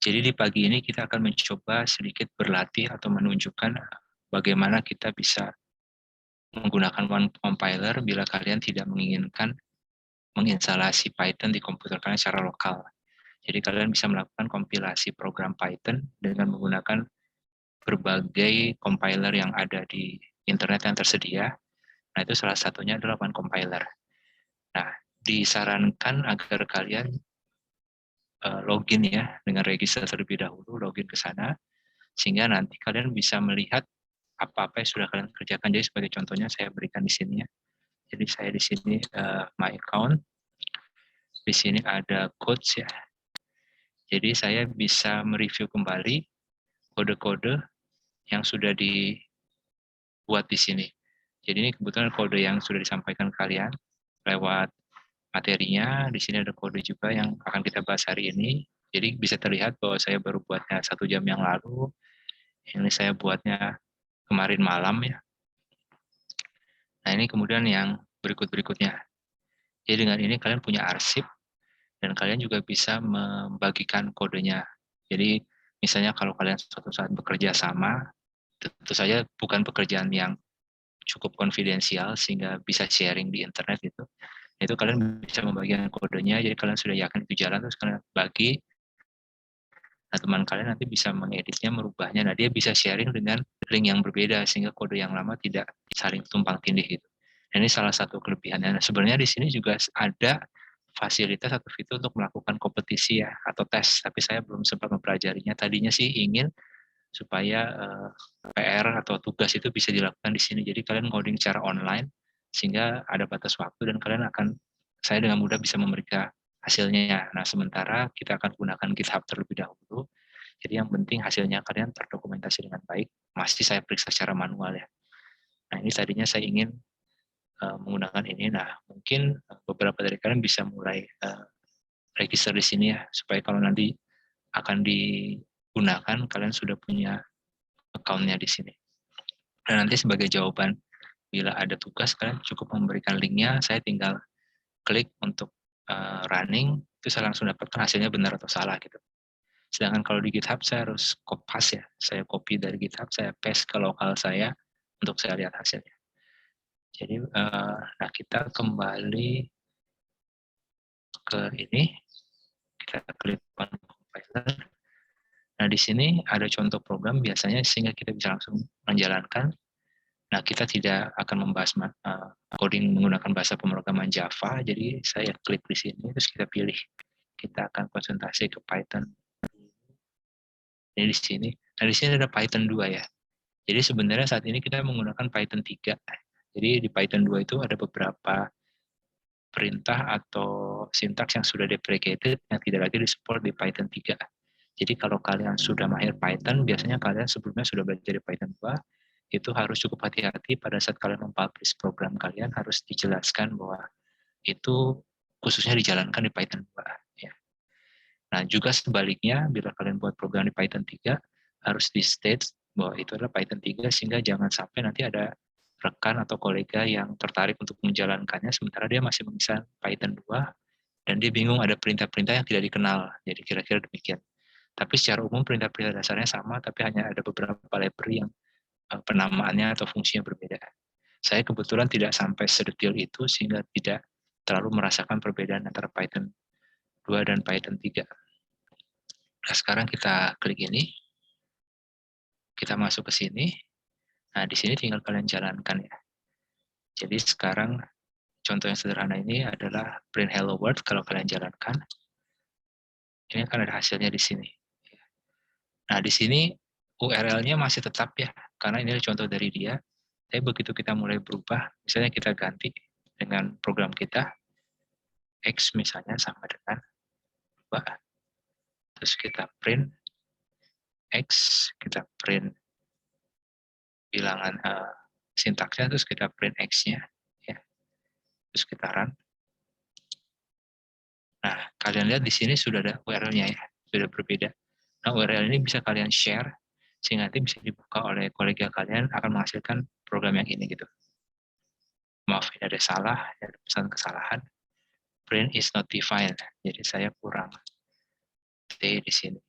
Jadi di pagi ini kita akan mencoba sedikit berlatih atau menunjukkan bagaimana kita bisa menggunakan One Compiler bila kalian tidak menginginkan menginstalasi Python di komputer kalian secara lokal. Jadi kalian bisa melakukan kompilasi program Python dengan menggunakan berbagai compiler yang ada di internet yang tersedia. Nah, itu salah satunya adalah One Compiler. Nah, disarankan agar kalian login ya dengan register terlebih dahulu, login ke sana, sehingga nanti kalian bisa melihat apa-apa yang sudah kalian kerjakan. Jadi sebagai contohnya saya berikan di sini ya. Jadi saya di sini my account, di sini ada codes ya. Jadi saya bisa mereview kembali kode-kode yang sudah dibuat di sini. Jadi ini kebetulan kode yang sudah disampaikan kalian lewat materinya. Di sini ada kode juga yang akan kita bahas hari ini. Jadi bisa terlihat bahwa saya baru buatnya 1 jam yang lalu. Ini saya buatnya kemarin malam ya. Nah ini kemudian yang berikut-berikutnya. Jadi dengan ini kalian punya arsip dan kalian juga bisa membagikan kodenya. Jadi misalnya kalau kalian suatu saat bekerja sama, tentu saja bukan pekerjaan yang cukup konfidensial sehingga bisa sharing di internet gitu. Itu kalian bisa membagikan kodenya, jadi kalian sudah yakin itu jalan, terus kalian bagi. Nah, teman kalian nanti bisa mengeditnya, merubahnya. Nah, dia bisa sharing dengan link yang berbeda sehingga kode yang lama tidak saling tumpang tindih gitu. Dan ini salah satu kelebihannya. Nah, sebenarnya di sini juga ada fasilitas atau fitur untuk melakukan kompetisi ya atau tes, tapi saya belum sempat mempelajarinya. Tadinya sih ingin supaya PR atau tugas itu bisa dilakukan di sini. Jadi kalian ngoding secara online sehingga ada batas waktu dan kalian akan saya dengan mudah bisa memberikan hasilnya. Nah, sementara kita akan gunakan GitHub terlebih dahulu. Jadi yang penting hasilnya kalian terdokumentasi dengan baik. Masih saya periksa secara manual ya. Nah, ini tadinya saya ingin menggunakan ini. Nah, mungkin beberapa dari kalian bisa mulai register di sini ya, supaya kalau nanti akan digunakan, kalian sudah punya account-nya di sini. Dan nanti sebagai jawaban, bila ada tugas, kalian cukup memberikan link-nya, saya tinggal klik untuk running, itu saya langsung dapatkan hasilnya benar atau salah gitu. Sedangkan kalau di GitHub saya harus copy ya, saya copy dari GitHub, saya paste ke lokal saya untuk saya lihat hasilnya. Jadi, nah kita kembali ke ini, kita klik on compiler. Nah di sini ada contoh program biasanya sehingga kita bisa langsung menjalankan. Nah kita tidak akan membahas coding menggunakan bahasa pemrograman Java, jadi saya klik di sini terus kita pilih. Kita akan konsentrasi ke Python. Ini di sini. Nah di sini ada Python 2 ya. Jadi sebenarnya saat ini kita menggunakan Python 3. Jadi di Python 2 itu ada beberapa perintah atau sintaks yang sudah deprecated yang tidak lagi disupport di Python 3. Jadi kalau kalian sudah mahir Python, biasanya kalian sebelumnya sudah belajar di Python 2, itu harus cukup hati-hati pada saat kalian mempublish program kalian, harus dijelaskan bahwa itu khususnya dijalankan di Python 2. Ya. Nah juga sebaliknya, bila kalian buat program di Python 3, harus di state bahwa itu adalah Python 3, sehingga jangan sampai nanti ada rekan atau kolega yang tertarik untuk menjalankannya, sementara dia masih mengisah Python 2, dan dia bingung ada perintah-perintah yang tidak dikenal. Jadi kira-kira demikian. Tapi secara umum perintah-perintah dasarnya sama, tapi hanya ada beberapa library yang penamaannya atau fungsinya berbeda. Saya kebetulan tidak sampai sedetail itu, sehingga tidak terlalu merasakan perbedaan antara Python 2 dan Python 3. Nah, sekarang kita klik ini, kita masuk ke sini. Nah, di sini tinggal kalian jalankan ya. Jadi sekarang contoh yang sederhana ini adalah print hello world. Kalau kalian jalankan, ini akan ada hasilnya di sini. Nah, di sini URL-nya masih tetap ya, karena ini adalah contoh dari dia. Tapi begitu kita mulai berubah, misalnya kita ganti dengan program kita, X misalnya sama dengan 2, terus kita print X, kita print bilangan sintaksnya, terus kita print X-nya, ya. Terus kita run. Nah, kalian lihat di sini sudah ada URL-nya ya, sudah berbeda. Nah, URL ini bisa kalian share, sehingga nanti bisa dibuka oleh kolega kalian, akan menghasilkan program yang ini gitu. Maaf, ini ada salah, ada pesan kesalahan. Print is not defined, jadi saya kurang T di sini.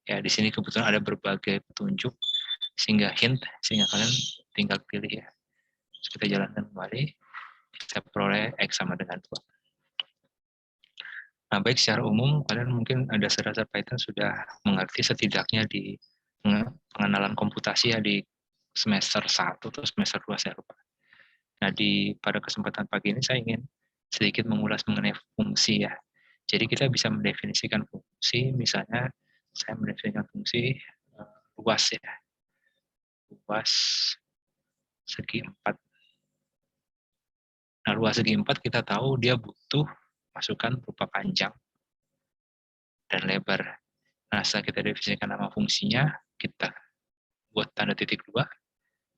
Ya, di sini kebetulan ada berbagai petunjuk, sehingga kalian tinggal pilih ya. Terus kita jalankan kembali, kita peroleh X sama dengan 2. Nah, baik secara umum, kalian mungkin ada dasar Python sudah mengerti setidaknya di pengenalan komputasi ya di semester 1 atau semester 2 saya lupa. Nah, pada kesempatan pagi ini saya ingin sedikit mengulas mengenai fungsi ya. Jadi kita bisa mendefinisikan fungsi, misalnya saya mendefinisikan fungsi luas ya. Luas segi 4. Nah, luas segi 4 kita tahu dia butuh masukan berupa panjang dan lebar. Nah, setelah kita definisikan nama fungsinya, kita buat tanda titik 2,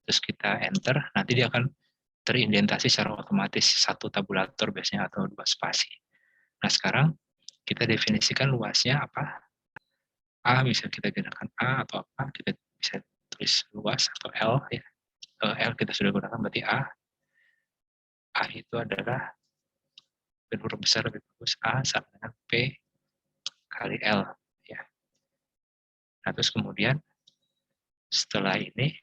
terus kita enter, nanti dia akan terindentasi secara otomatis satu tabulator biasanya atau 2 spasi. Nah, sekarang kita definisikan luasnya apa. A bisa kita gunakan A atau apa, kita bisa tulis luas atau L ya. L kita sudah gunakan berarti A. A itu adalah huruf besar lebih bagus, A sama dengan P kali L ya. Nah, terus kemudian setelah ini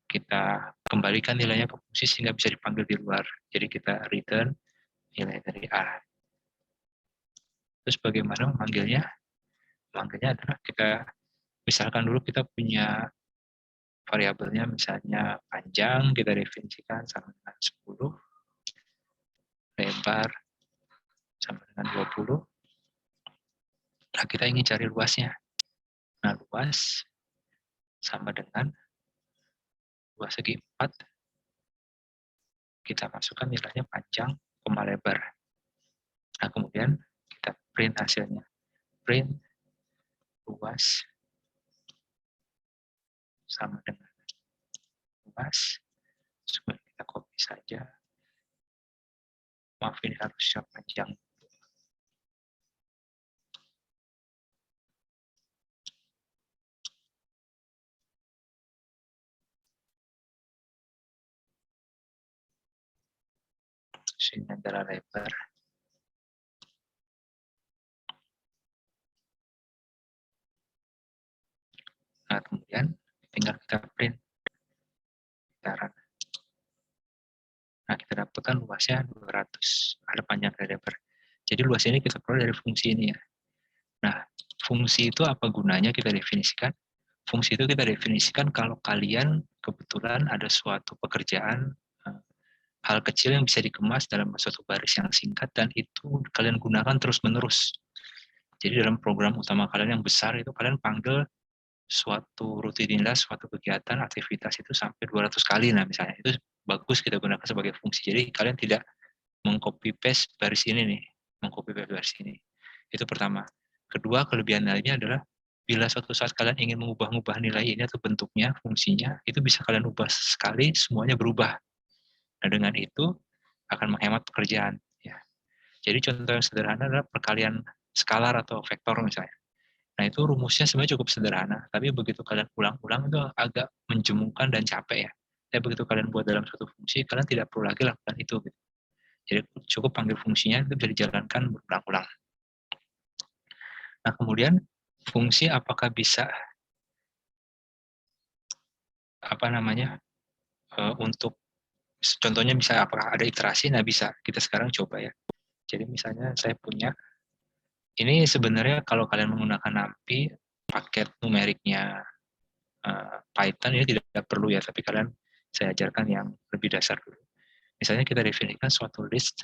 kita kembalikan nilainya ke fungsi sehingga bisa dipanggil di luar. Jadi kita return nilai dari A. Terus bagaimana memanggilnya? Memanggilnya adalah kita, misalkan dulu kita punya variabelnya misalnya panjang, kita definisikan sama dengan 10, lebar sama dengan 20. Nah, kita ingin cari luasnya. Nah, luas sama dengan luas segi 4, kita masukkan nilainya panjang, lebar. Nah, kemudian kita print hasilnya. Print luas sama dengan luas. Supaya kita copy saja. Maaf, ini harusnya panjang. Sini adalah lebar. Nah, kemudian tinggal kita print darat. Nah, kita dapatkan luasnya 200. Ada panjang dan lebar. Jadi luas ini kita peroleh dari fungsi ini ya. Nah, fungsi itu apa gunanya kita definisikan? Fungsi itu kita definisikan kalau kalian kebetulan ada suatu pekerjaan, hal kecil yang bisa dikemas dalam suatu baris yang singkat, dan itu kalian gunakan terus-menerus. Jadi dalam program utama kalian yang besar itu kalian panggil suatu rutinitas, suatu kegiatan, aktivitas itu sampai 200 kali. Nah, misalnya itu bagus kita gunakan sebagai fungsi. Jadi kalian tidak meng-copy paste baris ini nih, meng-copy paste baris ini. Itu pertama. Kedua, kelebihan lainnya adalah bila suatu saat kalian ingin mengubah-ubah nilai ini atau bentuknya, fungsinya, itu bisa kalian ubah sekali, semuanya berubah. Nah, dengan itu akan menghemat pekerjaan. Ya. Jadi contoh yang sederhana adalah perkalian skalar atau vektor misalnya. Nah, itu rumusnya sebenarnya cukup sederhana, tapi begitu kalian ulang-ulang itu agak menjemukkan dan capek ya. Tapi begitu kalian buat dalam suatu fungsi, kalian tidak perlu lagi lakukan itu. Gitu. Jadi cukup panggil fungsinya, itu bisa dijalankan berulang-ulang. Nah, kemudian fungsi apakah bisa untuk contohnya bisa apakah ada iterasi? Nah, bisa. Kita sekarang coba ya. Jadi misalnya saya punya, ini sebenarnya kalau kalian menggunakan NumPy, paket numeriknya Python ini tidak perlu ya, tapi saya ajarkan yang lebih dasar dulu. Misalnya kita definisikan suatu list,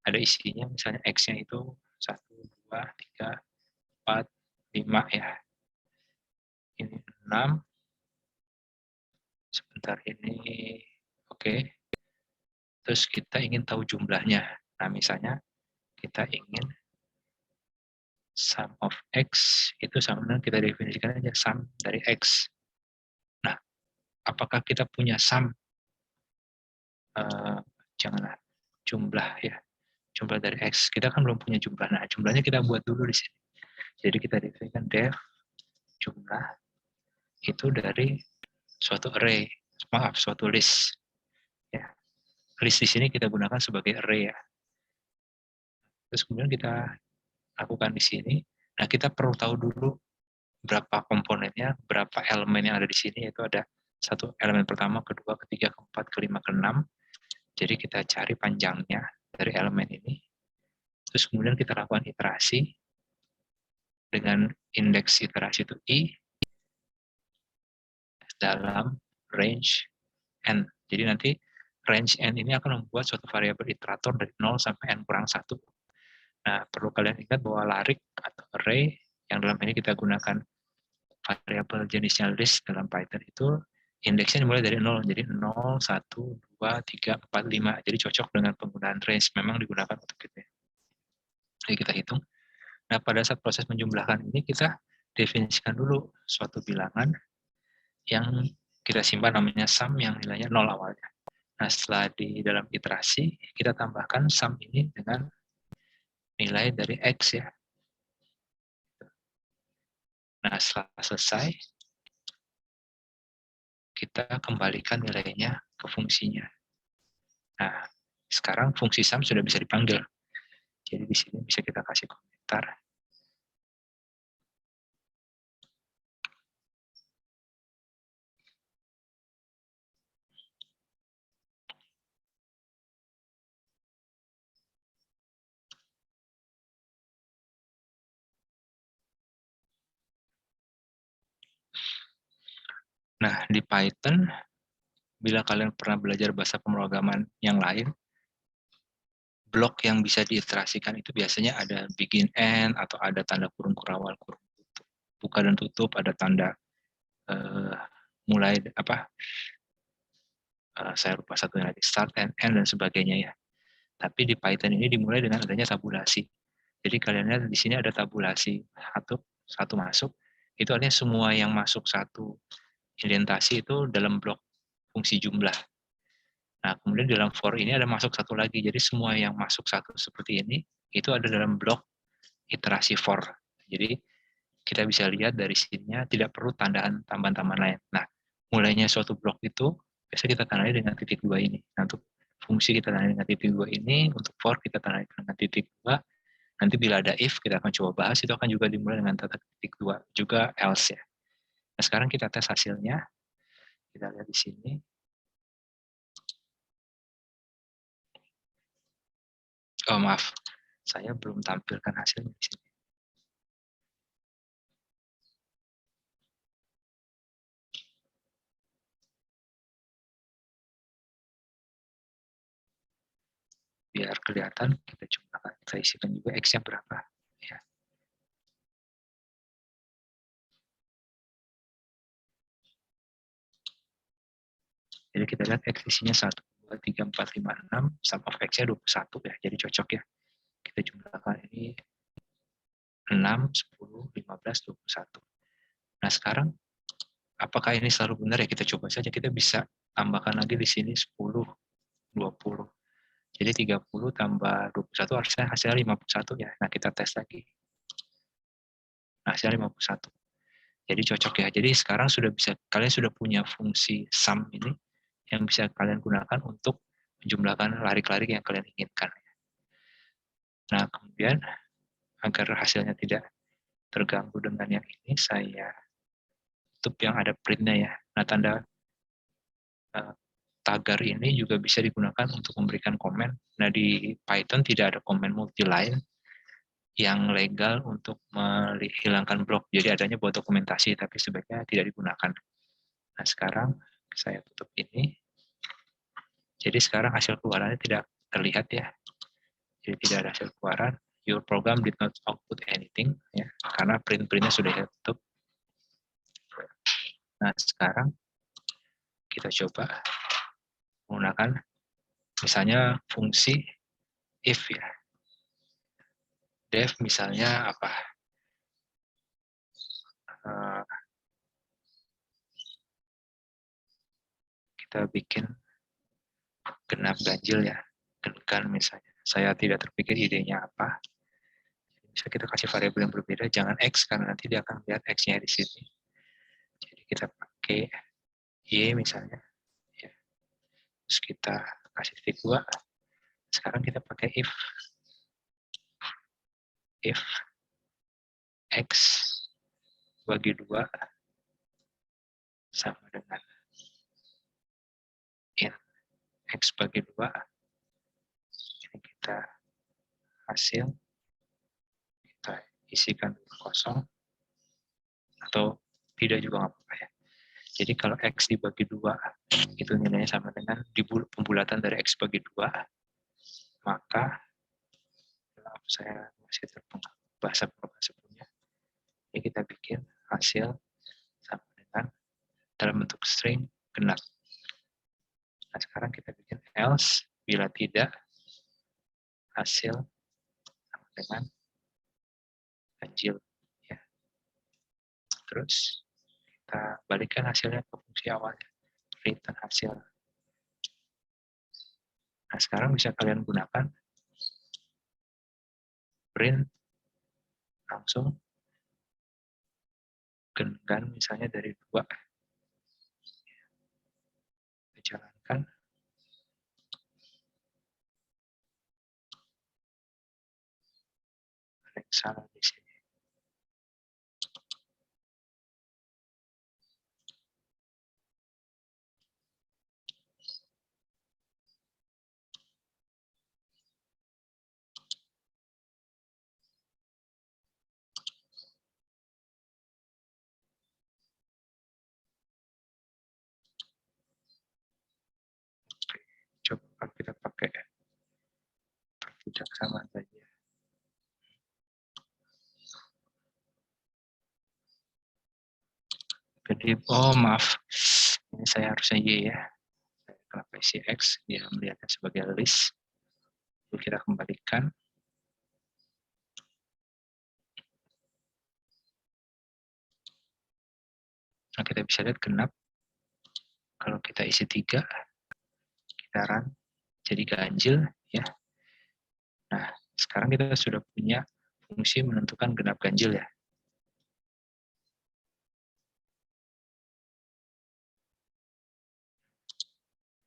ada isinya, misalnya X-nya itu 1, 2, 3, 4, 5 ya. Ini 6, sebentar ini, oke. Terus kita ingin tahu jumlahnya. Nah, misalnya kita ingin sum of X, itu sama dengan kita definisikan aja sum dari X. Nah, apakah kita punya sum, janganlah jumlah ya, jumlah dari X, kita kan belum punya jumlah. Nah, jumlahnya kita buat dulu di sini. Jadi kita definisikan def jumlah itu dari suatu array, suatu list. Ya. List di sini kita gunakan sebagai array ya. Terus kemudian kita lakukan di sini. Nah, kita perlu tahu dulu berapa komponennya, berapa elemen yang ada di sini, yaitu ada satu elemen pertama, kedua, ketiga, keempat, kelima, keenam. Jadi kita cari panjangnya dari elemen ini, terus kemudian kita lakukan iterasi dengan indeks iterasi itu I dalam range N. Jadi nanti range N ini akan membuat suatu variabel iterator dari 0 sampai N kurang 1. Nah, perlu kalian ingat bahwa larik atau array yang dalam ini kita gunakan variabel jenisnya list dalam Python itu indeksnya dimulai dari 0. Jadi 0, 1, 2, 3, 4, 5. Jadi cocok dengan penggunaan range. Memang digunakan untuk itu. Jadi kita hitung. Nah, pada saat proses menjumlahkan ini kita definisikan dulu suatu bilangan yang kita simpan namanya sum yang nilainya 0 awalnya. Nah, setelah di dalam iterasi, kita tambahkan sum ini dengan nilai dari X ya. Nah, setelah selesai, kita kembalikan nilainya ke fungsinya. Nah, sekarang fungsi sum sudah bisa dipanggil. Jadi di sini bisa kita kasih komentar. Nah, di Python, bila kalian pernah belajar bahasa pemrograman yang lain, blok yang bisa diiterasikan itu biasanya ada begin end, atau ada tanda kurung kurawal, kurung tutup, buka dan tutup, ada tanda mulai apa? Saya lupa satunya lagi, start and end dan sebagainya ya. Tapi di Python ini dimulai dengan adanya tabulasi. Jadi kalian lihat di sini ada tabulasi satu masuk, itu artinya semua yang masuk satu indentasi itu dalam blok fungsi jumlah. Nah, kemudian dalam for ini ada masuk satu lagi. Jadi semua yang masuk satu seperti ini, itu ada dalam blok iterasi for. Jadi kita bisa lihat dari sininya tidak perlu tandaan tambahan-tambahan lain. Nah, mulainya suatu blok itu, biasa kita tandai dengan titik 2 ini. Nah, untuk fungsi kita tandai dengan titik 2 ini, untuk for kita tandai dengan titik 2. Nanti bila ada if, kita akan coba bahas, itu akan juga dimulai dengan tanda titik 2, juga else ya. Nah, sekarang kita tes hasilnya. Kita lihat di sini. Oh, maaf. Saya belum tampilkan hasilnya di sini. Biar kelihatan, kita jumlahkan. Kita isikan juga X-nya berapa. Ya. Jadi kita lihat X isinya 1, 2, 3, 4, 5, 6. Sum of X-nya 21 ya. Jadi cocok ya. Kita jumlahkan ini 6, 10, 15, 21. Nah, sekarang apakah ini selalu benar ya? Kita coba saja. Kita bisa tambahkan lagi di sini 10, 20. Jadi 30 tambah 21 harusnya hasilnya 51 ya. Nah, kita tes lagi. Nah, hasilnya 51. Jadi cocok ya. Jadi sekarang sudah bisa, kalian sudah punya fungsi sum ini yang bisa kalian gunakan untuk menjumlahkan larik-larik yang kalian inginkan. Nah, kemudian agar hasilnya tidak terganggu dengan yang ini, saya tutup yang ada printnya ya. Nah, tanda tagar ini juga bisa digunakan untuk memberikan komen. Nah, di Python tidak ada komen multi-line yang legal untuk menghilangkan blok. Jadi adanya buat dokumentasi, tapi sebaiknya tidak digunakan. Nah, sekarang saya tutup ini. Jadi sekarang hasil keluarannya tidak terlihat ya. Jadi tidak ada hasil keluaran. Your program did not output anything, ya, karena print-printnya sudah tutup. Nah, sekarang kita coba menggunakan misalnya fungsi if ya. Def misalnya apa? Kita bikin genap ganjil ya, genkan misalnya. Saya tidak terpikir idenya apa. Bisa kita kasih variabel yang berbeda, jangan X karena nanti dia akan lihat X-nya di sini. Jadi kita pakai Y misalnya. Ya. Terus kita kasih titik 2. Sekarang kita pakai if X bagi 2 sama dengan in X bagi 2. Ini kita hasil, kita isikan kosong, atau tidak juga nggak apa-apa ya. Jadi kalau X dibagi 2, itu nilainya sama dengan pembulatan dari X bagi 2, maka saya masih terpengaruh bahasa program sebelumnya. Ini kita bikin hasil sama dengan dalam bentuk string genap. Nah, sekarang kita bikin else, bila tidak, hasil sama dengan ganjil. Ya. Terus kita balikkan hasilnya ke fungsi awalnya, return hasil. Nah, sekarang bisa kalian gunakan print langsung gengan misalnya dari 2. Kita jalankan. Ada yang salah di sini. Coba kita pakai tidak sama saja. Jadi, oh maaf, ini saya harusnya Y ya. Kenapa isi X, dia melihatnya sebagai list. Lalu kita kembalikan. Nah, kita bisa lihat genap. Kalau kita isi 3, kita run, jadi ganjil ya. Nah, sekarang kita sudah punya fungsi menentukan genap ganjil ya.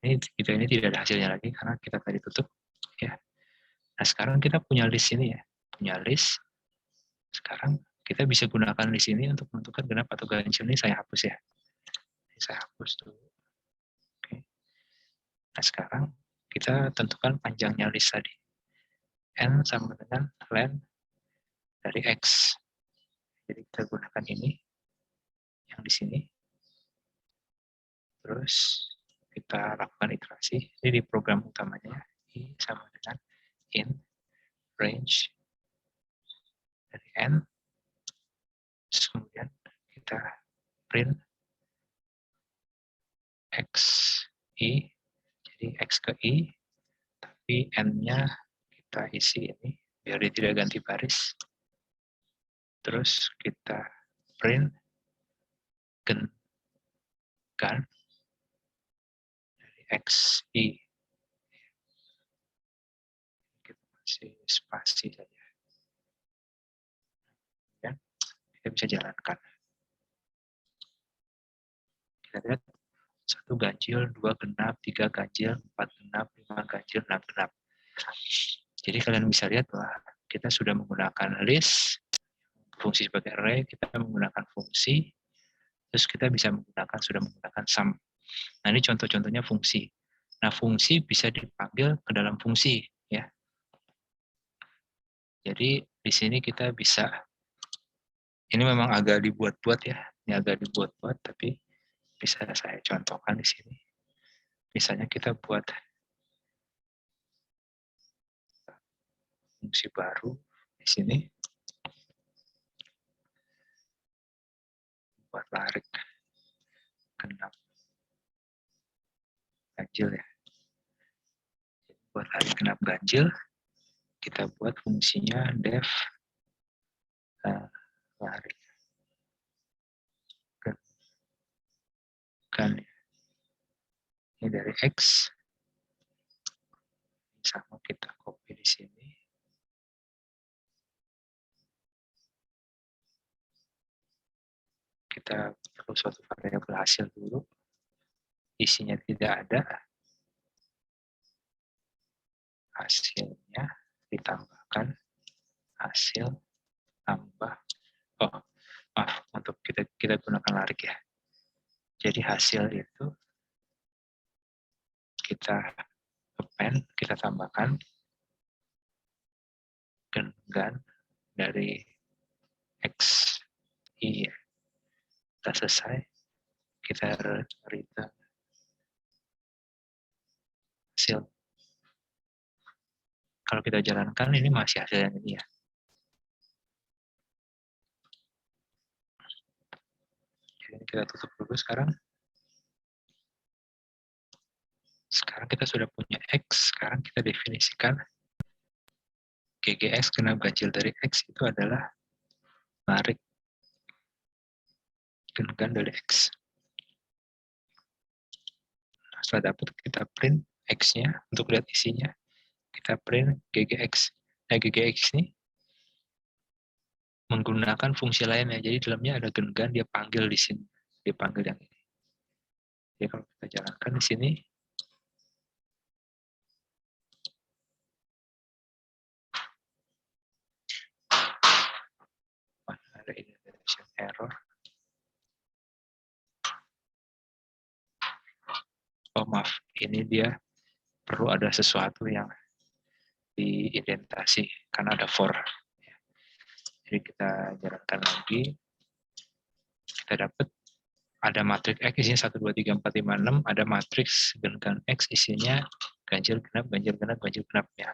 Ini tidak ada hasilnya lagi karena kita tadi tutup ya. Nah, sekarang kita punya list ini ya, punya list. Sekarang kita bisa gunakan list ini untuk menentukan genap atau ganjil. Ini saya hapus ya. Ini saya hapus dulu. Oke. Nah, sekarang kita tentukan panjangnya list tadi. N sama dengan len dari X. Jadi kita gunakan ini, yang di sini. Terus kita lakukan iterasi. Ini di program utamanya. I sama dengan in range dari N. Terus kemudian kita print X, I. Jadi X ke I. Tapi N-nya kita isi ini. Biar dia tidak ganti baris. Terus kita print gen dari X, I. Kita masih spasi saja. Ya, kita bisa jalankan. Kita lihat 1 ganjil, 2 genap, 3 ganjil, 4 genap, 5 ganjil, 6 genap. Jadi kalian bisa lihat bahwa kita sudah menggunakan list, fungsi sebagai array, kita menggunakan fungsi, terus kita bisa sudah menggunakan sum. Nah, ini contoh-contohnya fungsi. Nah, fungsi bisa dipanggil ke dalam fungsi, ya. Jadi di sini kita bisa, ini memang agak dibuat-buat ya, ini agak dibuat-buat, tapi bisa saya contohkan di sini. Misalnya kita buat fungsi baru di sini, buat tarik genap ganjil ya. Buat tarik genap ganjil, kita buat fungsinya def tarik kan ini dari X, sama kita copy di sini. Kita perlu suatu variabel hasil dulu, isinya tidak ada, hasilnya ditambahkan hasil tambah, oh untuk kita gunakan larik ya. Jadi hasil itu kita append, kita tambahkan gen dari X, Y. Kita selesai, kita return hasil. Kalau kita jalankan, ini masih hasil yang ini ya. Jadi kita tutup dulu sekarang. Sekarang kita sudah punya X, sekarang kita definisikan GGX genap ganjil dari X itu adalah larik gen dari X. Setelah dapat, kita print X-nya untuk lihat isinya. Kita print GGX. Nah, GGX ini menggunakan fungsi lainnya. Jadi dalamnya ada gen, dia panggil di sini. Dia panggil yang ini. Jadi kalau kita jalankan di sini, ada indentation error. Oh maaf, ini dia perlu ada sesuatu yang diidentasi karena ada for. Jadi kita jalankan lagi, kita dapat ada matriks X isinya 1, 2, 3, 4, 5, 6, ada matriks gen X isinya ganjil genap, ganjil genap, ganjil genap ya.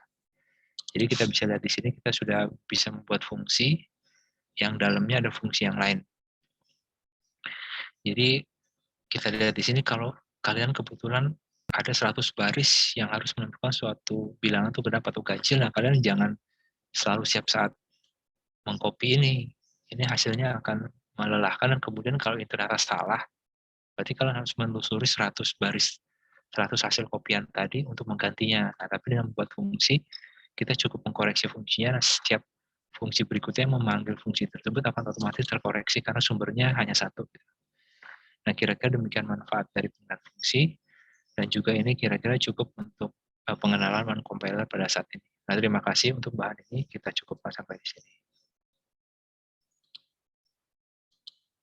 Jadi kita bisa lihat di sini kita sudah bisa membuat fungsi yang dalamnya ada fungsi yang lain. Jadi kita lihat di sini kalau kalian kebetulan ada 100 baris yang harus menentukan suatu bilangan itu genap atau ganjil, nah kalian jangan selalu siap saat mengcopy ini. Ini hasilnya akan melelahkan dan kemudian kalau itu ternyata salah, berarti kalian harus menelusuri 100 baris, 100 hasil kopian tadi untuk menggantinya. Nah, tapi dengan membuat fungsi, kita cukup mengkoreksi fungsinya, setiap fungsi berikutnya memanggil fungsi tersebut akan otomatis terkoreksi karena sumbernya hanya satu. Nah, kira-kira demikian manfaat dari penggunaan fungsi, dan juga ini kira-kira cukup untuk pengenalan one compiler pada saat ini. Nah, terima kasih untuk bahan ini, kita cukupkan sampai di sini.